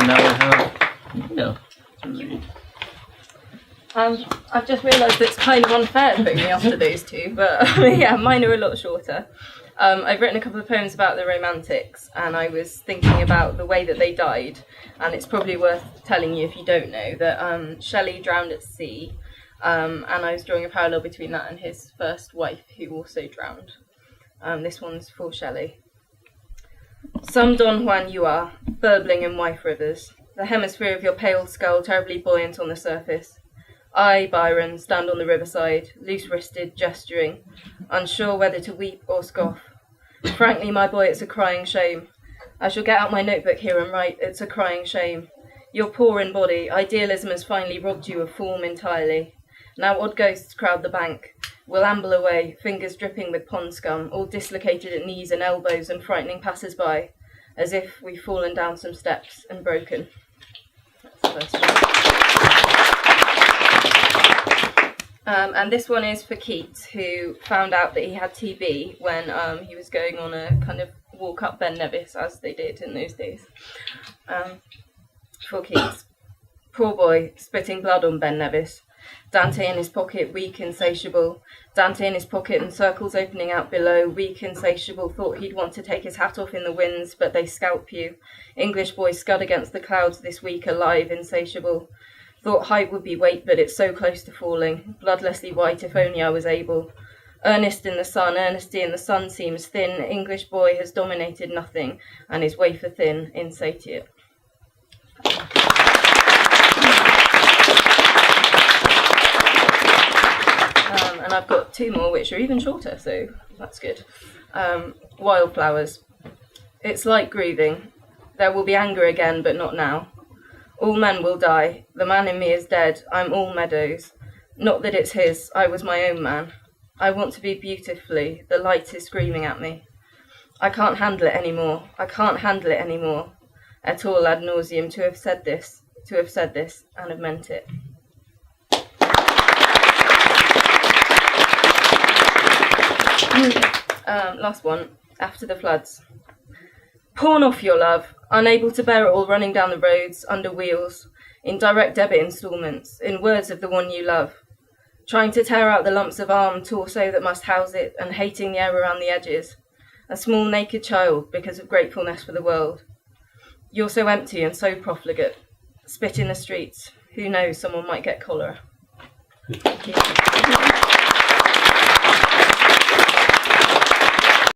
now we have Neil to read. I've just realised it's kind of unfair putting me after those two, but yeah, mine are a lot shorter. I've written a couple of poems about the Romantics, and I was thinking about the way that they died, and it's probably worth telling you if you don't know that Shelley drowned at sea, and I was drawing a parallel between that and his first wife, who also drowned. This one's for Shelley. Some Don Juan you are, burbling in wife rivers, the hemisphere of your pale skull terribly buoyant on the surface. I, Byron, stand on the riverside, loose-wristed, gesturing, unsure whether to weep or scoff. Frankly, my boy, it's a crying shame. I shall get out my notebook here and write, it's a crying shame. You're poor in body, idealism has finally robbed you of form entirely. Now odd ghosts crowd the bank. We'll amble away, fingers dripping with pond scum, all dislocated at knees and elbows and frightening passers-by, as if we've fallen down some steps and broken. That's the first one. And this one is for Keats, who found out that he had TB when he was going on a kind of walk up Ben Nevis, as they did in those days. For Keats. Poor boy, spitting blood on Ben Nevis. Dante in his pocket, weak, insatiable. Dante in his pocket and circles opening out below, weak, insatiable. Thought he'd want to take his hat off in the winds, but they scalp you. English boy scud against the clouds this week, alive, insatiable. Thought height would be weight, but it's so close to falling. Bloodlessly white, if only I was able. Earnest in the sun, earnesty in the sun seems thin. English boy has dominated nothing, and is wafer thin, insatiate. And I've got two more which are even shorter, so that's good. Wildflowers. It's like grieving. There will be anger again, but not now. All men will die. The man in me is dead. I'm all meadows. Not that it's his. I was my own man. I want to be beautifully. The light is screaming at me. I can't handle it anymore. I can't handle it anymore. Et al. Ad nauseum to have said this, and have meant it. Last one. After the floods. Pawn off your love. Unable to bear it all, running down the roads, under wheels, in direct debit instalments, in words of the one you love. Trying to tear out the lumps of arm, torso that must house it, and hating the air around the edges. A small naked child, because of gratefulness for the world. You're so empty and so profligate. Spit in the streets. Who knows, someone might get cholera. Thank you.